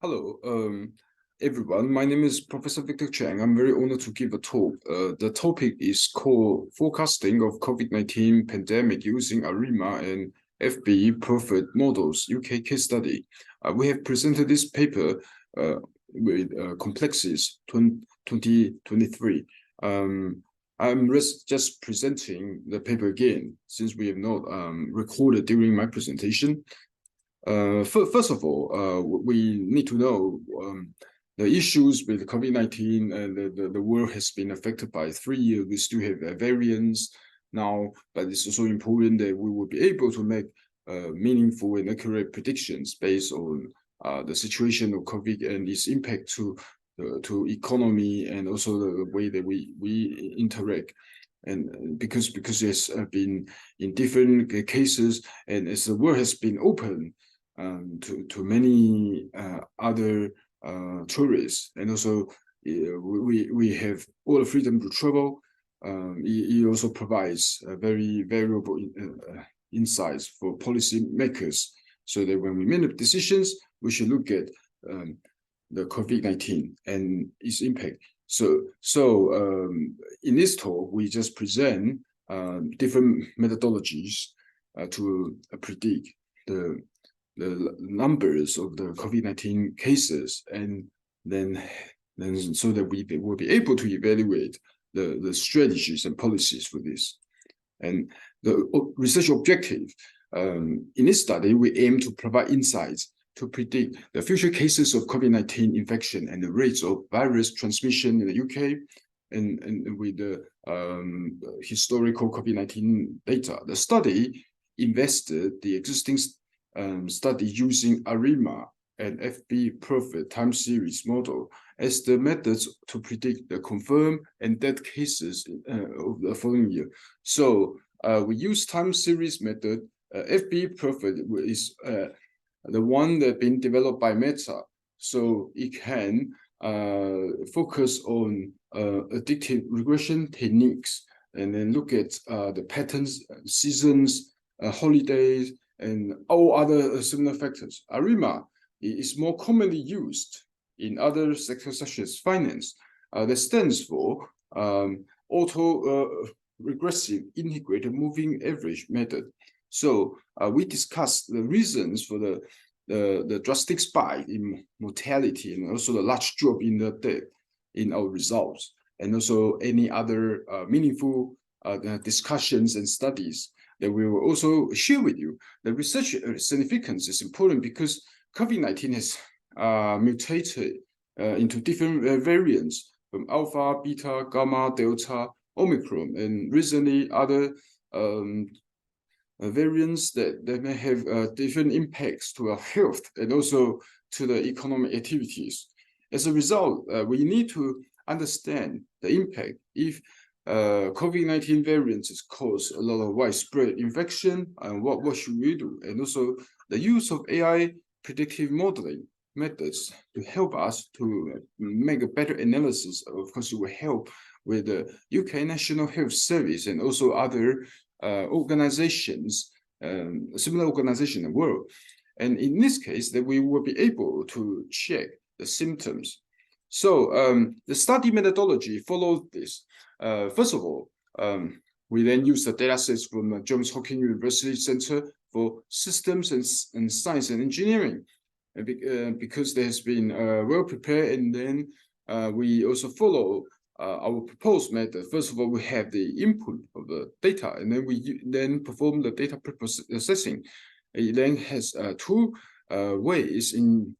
Hello, everyone. My name is Professor Victor Chang. I'm very honored to give a talk. The topic is called Forecasting of COVID-19 Pandemic Using ARIMA and Fb-Prophet Models, UK Case Study. We have presented this paper with Complexes 2023. I'm just presenting the paper again, since we have not recorded during my presentation. First of all, we need to know the issues with COVID-19, and the world has been affected by 3 years. We still have variants now, but it's also important that we will be able to make meaningful and accurate predictions based on the situation of COVID and its impact to economy and also the way that we interact. And because there's been in different cases, and as the world has been open to many other tourists, and also we have all the freedom to travel. It also provides very valuable insights for policymakers, so that when we make decisions, we should look at the COVID-19 and its impact. So in this talk, we just present different methodologies to predict the numbers of the COVID-19 cases, and then so that we will be able to evaluate the strategies and policies for this. And the research objective in this study, we aim to provide insights to predict the future cases of COVID-19 infection and the rates of virus transmission in the UK, and with the historical COVID-19 data. The study invested the existing study using ARIMA and Fb-Prophet time series model as the methods to predict the confirmed and dead cases of the following year. So we use time series method. Fb-Prophet is the one that been developed by Meta, so it can focus on addictive regression techniques, and then look at the patterns, seasons, holidays, and all other similar factors. ARIMA is more commonly used in other sectors such as finance. That stands for auto-regressive integrated moving average method. So we discussed the reasons for the drastic spike in mortality, and also the large drop in the death in our results, and also any other meaningful discussions and studies that we will also share with you. The research significance is important because COVID-19 has mutated into different variants from alpha, beta, gamma, delta, omicron, and recently other variants that may have different impacts to our health and also to the economic activities. As a result, we need to understand the impact if COVID-19 variants cause a lot of widespread infection, and what should we do? And also the use of AI predictive modeling methods to help us to make a better analysis. Of course, it will help with the UK National Health Service and also other organizations, similar organizations in the world. And in this case, that we will be able to check the symptoms. So the study methodology follows this. First of all, we then use the data sets from the Johns Hopkins University Center for Systems and Science and Engineering, because they has been well prepared, and then we also follow our proposed method. First of all, we have the input of the data, and then we then perform the data processing. It then has two ways in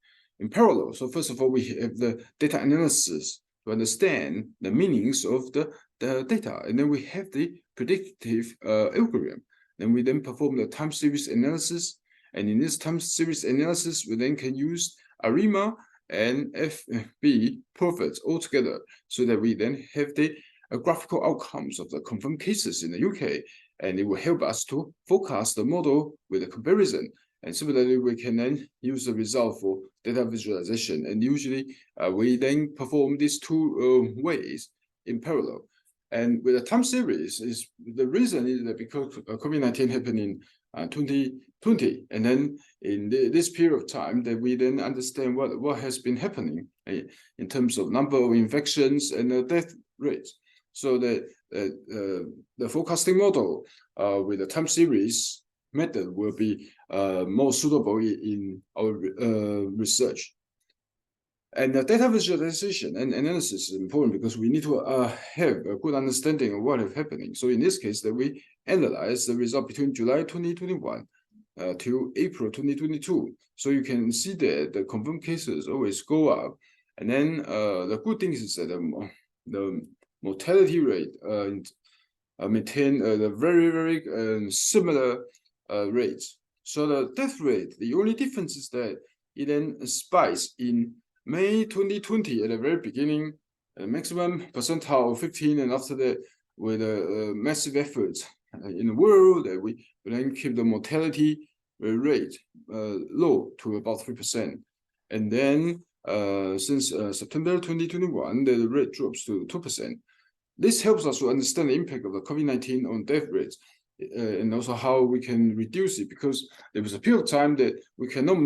parallel. So first of all, we have the data analysis to understand the meanings of the data, and then we have the predictive algorithm. Then we then perform the time series analysis, and in this time series analysis, we then can use ARIMA and Fb-Prophet all together, so that we then have the graphical outcomes of the confirmed cases in the UK, and it will help us to forecast the model with a comparison. And similarly, we can then use the result for data visualization. And usually, we then perform these two ways in parallel. And with the time series, the reason is that because COVID-19 happened in 2020, and then in this period of time, that we then understand what has been happening in terms of number of infections and the death rates. So the forecasting model with the time series method will be more suitable in our research. And the data visualization and analysis is important because we need to have a good understanding of what is happening. So in this case, that we analyze the result between July 2021 to April 2022. So you can see that the confirmed cases always go up. And then the good thing is that the mortality rate maintain the very similar rates. So the death rate, the only difference is that it then spikes in May 2020 at the very beginning, a maximum percentile of 15, and after that, with a massive effort in the world, that we then keep the mortality rate low to about 3%. And then since September 2021, the rate drops to 2%. This helps us to understand the impact of the COVID-19 on death rates and also how we can reduce it, because there was a period of time that we cannot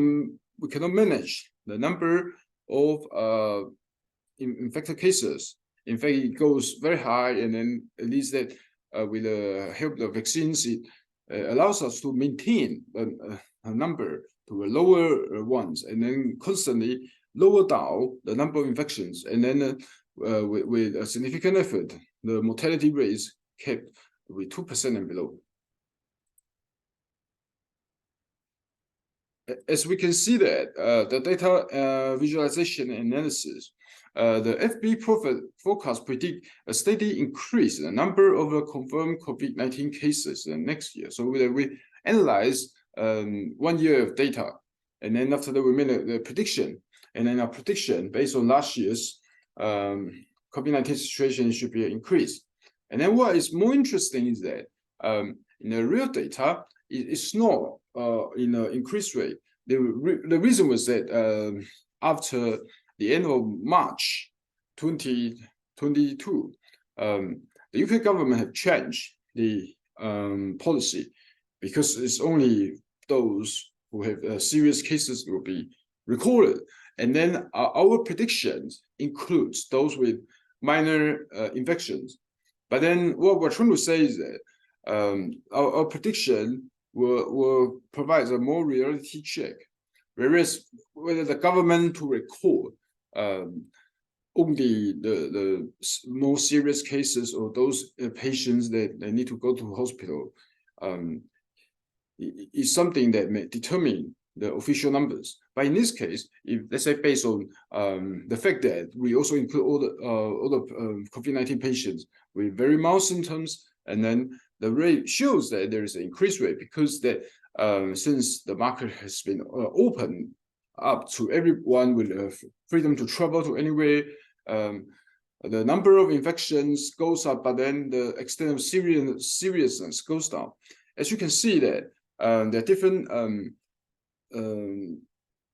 manage the number of infected cases. In fact, it goes very high, and then at least that with the help of the vaccines, it allows us to maintain a number to a lower ones, and then constantly lower down the number of infections. And then with a significant effort, the mortality rate is kept with 2% and below. As we can see that the data visualization and analysis, the Fb-Prophet forecast predict a steady increase in the number of confirmed COVID-19 cases next year. So we analyze 1 year of data, and then after that we made a prediction, and then our prediction based on last year's COVID-19 situation should be an increase. And then what is more interesting is that in the real data, it's not in an increased rate. The reason was that after the end of March 2022, the UK government had changed the policy, because it's only those who have serious cases will be recorded. And then our predictions includes those with minor infections. But then what we're trying to say is that our prediction will provide a more reality check, whereas whether the government to record only the more serious cases or those patients that they need to go to hospital is something that may determine the official numbers. But in this case, if let's say based on the fact that we also include all the COVID-19 patients with very mild symptoms, and then the rate shows that there is an increased rate, because that since the market has been open up to everyone with freedom to travel to anywhere, the number of infections goes up, but then the extent of seriousness goes down. As you can see that there are different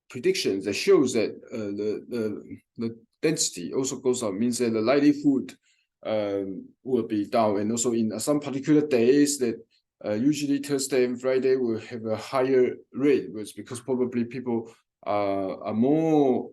predictions that shows that the density also goes up, means that the likelihood will be down, and also in some particular days that usually Thursday and Friday will have a higher rate, was because probably people are more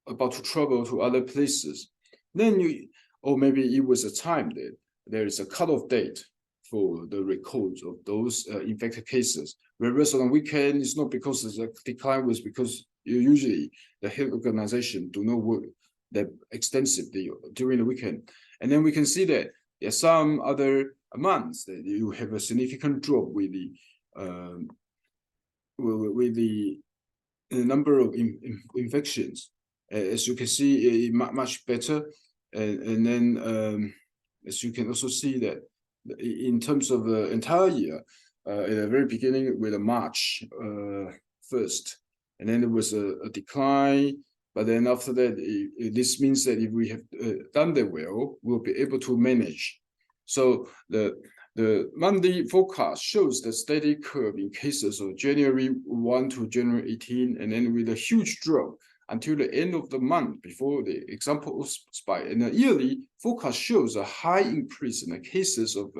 about to travel to other places. Then or maybe it was a time that there is a cutoff date for the records of those infected cases, whereas on the weekend it's not because there's a decline, was because usually the health organization do not work that extensively during the weekend. And then we can see that there are some other months that you have a significant drop with the number of infections. As you can see, much better. And then as you can also see that in terms of the entire year, at the very beginning with March 1st, and then there was a decline. But then after that, this means that if we have done that well, we'll be able to manage. So the monthly forecast shows the steady curve in cases of January 1 to January 18, and then with a huge drop until the end of the month before the example spike. And the yearly forecast shows a high increase in the cases of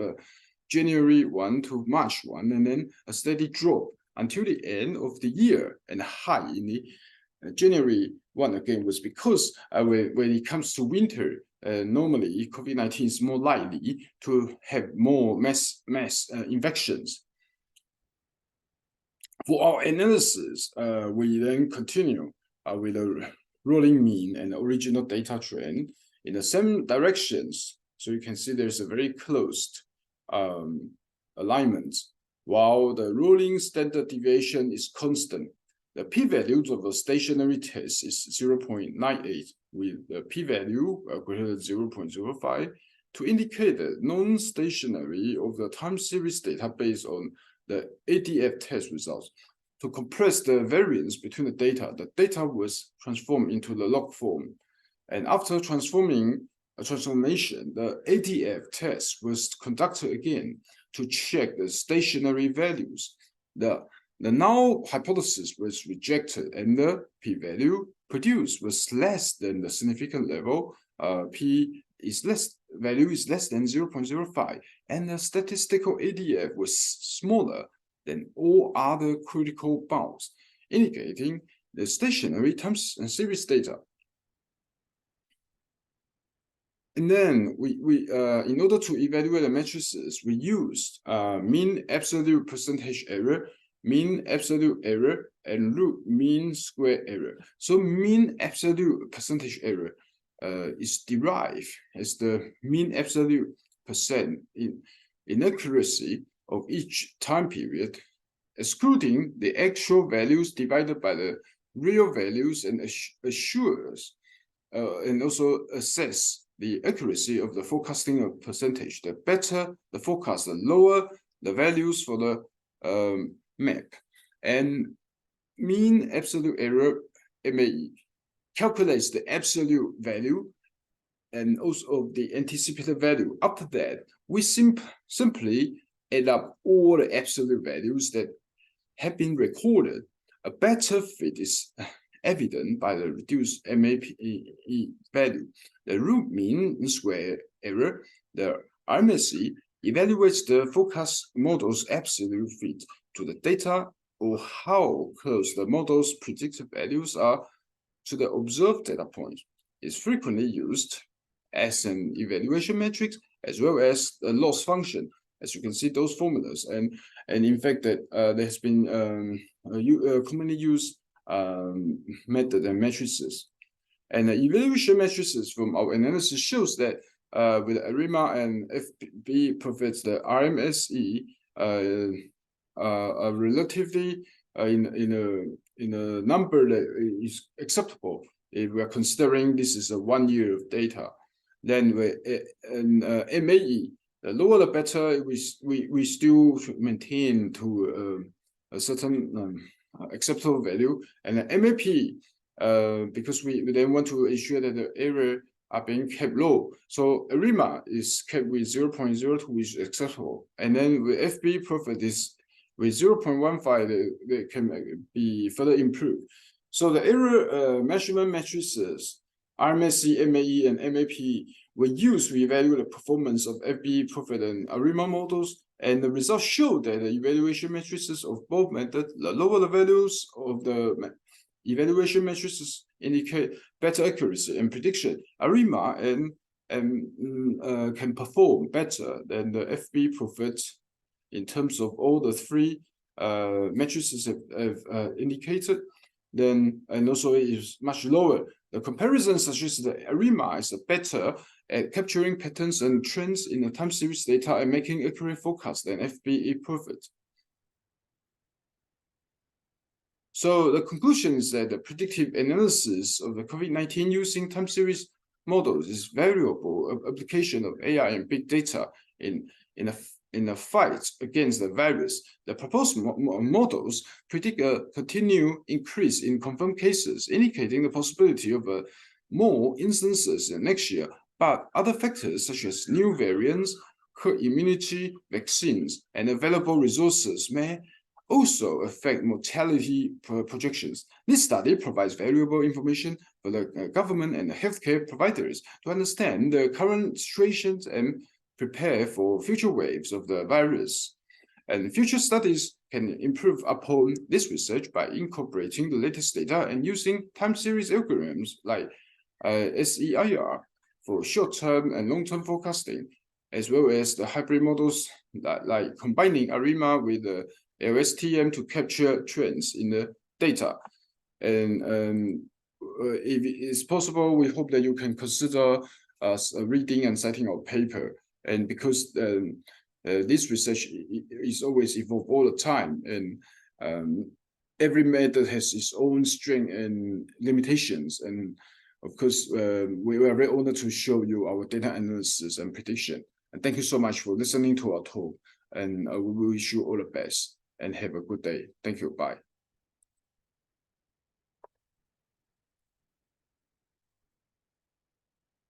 January 1 to March 1, and then a steady drop until the end of the year, and high in the January 1 again was because when it comes to winter, normally COVID-19 is more likely to have more mass infections. For our analysis, we then continue with a rolling mean and original data trend in the same directions. So you can see there's a very close alignment, while the rolling standard deviation is constant. The p-value of a stationary test is 0.98 with the p-value greater than 0.05 to indicate the non-stationary of the time series data based on the ADF test results. To compress the variance between the data was transformed into the log form. And after transformation, the ADF test was conducted again to check the stationary values. The null hypothesis was rejected, and the p-value produced was less than the significant level. Value is less than 0.05, and the statistical ADF was smaller than all other critical bounds, indicating the stationary time series data. And then we in order to evaluate the matrices, we used mean absolute percentage error, mean absolute error, and root mean square error. So mean absolute percentage error is derived as the mean absolute percent inaccuracy of each time period, excluding the actual values divided by the real values, and assures and also assess the accuracy of the forecasting of percentage. The better the forecast, the lower the values for the map. And mean absolute error, MAE, calculates the absolute value and also the anticipated value. After that, we simply add up all the absolute values that have been recorded. A better fit is evident by the reduced MAPE value. The root mean square error, the RMSE, evaluates the forecast model's absolute fit to the data, or how close the model's predicted values are to the observed data point. It's frequently used as an evaluation metric as well as a loss function. As you can see, those formulas, and in fact that there has been commonly used method and matrices. And the evaluation matrices from our analysis shows that with ARIMA and Fb-Prophet, the RMSE are relatively in a number that is acceptable if we are considering this is a 1 year of data. Then MAE, the lower the better, we still maintain to a certain acceptable value, and the MAP, because we then want to ensure that the error are being kept low. So ARIMA is kept with 0.02, which is acceptable, and then with Fb-Prophet is with 0.15, they can be further improved. So the error measurement matrices, RMSE, MAE, and MAP were used to evaluate the performance of Fb-Prophet and ARIMA models, and the results show that the evaluation matrices of both methods, the lower the values of the evaluation matrices indicate better accuracy and prediction. ARIMA can perform better than the Fb-Prophet in terms of all the three matrices have indicated. Then, and also it is much lower. The comparison suggests that ARIMA is better at capturing patterns and trends in the time series data and making accurate forecasts than Fb-Prophet. So the conclusion is that the predictive analysis of the COVID-19 using time series models is valuable application of AI and big data in a fight against the virus. The proposed models predict a continued increase in confirmed cases, indicating the possibility of more instances next year. But other factors such as new variants, herd immunity, vaccines, and available resources may also affect mortality projections. This study provides valuable information for the government and the healthcare providers to understand the current situations and prepare for future waves of the virus. And future studies can improve upon this research by incorporating the latest data and using time series algorithms like SEIR for short-term and long-term forecasting, as well as the hybrid models like combining ARIMA with the LSTM to capture trends in the data. And if it's possible, we hope that you can consider us reading and citing our paper. And because this research is always evolved all the time, and every method has its own strength and limitations. And of course, we are very honored to show you our data analysis and prediction. And thank you so much for listening to our talk. And we wish you all the best and have a good day. Thank you. Bye.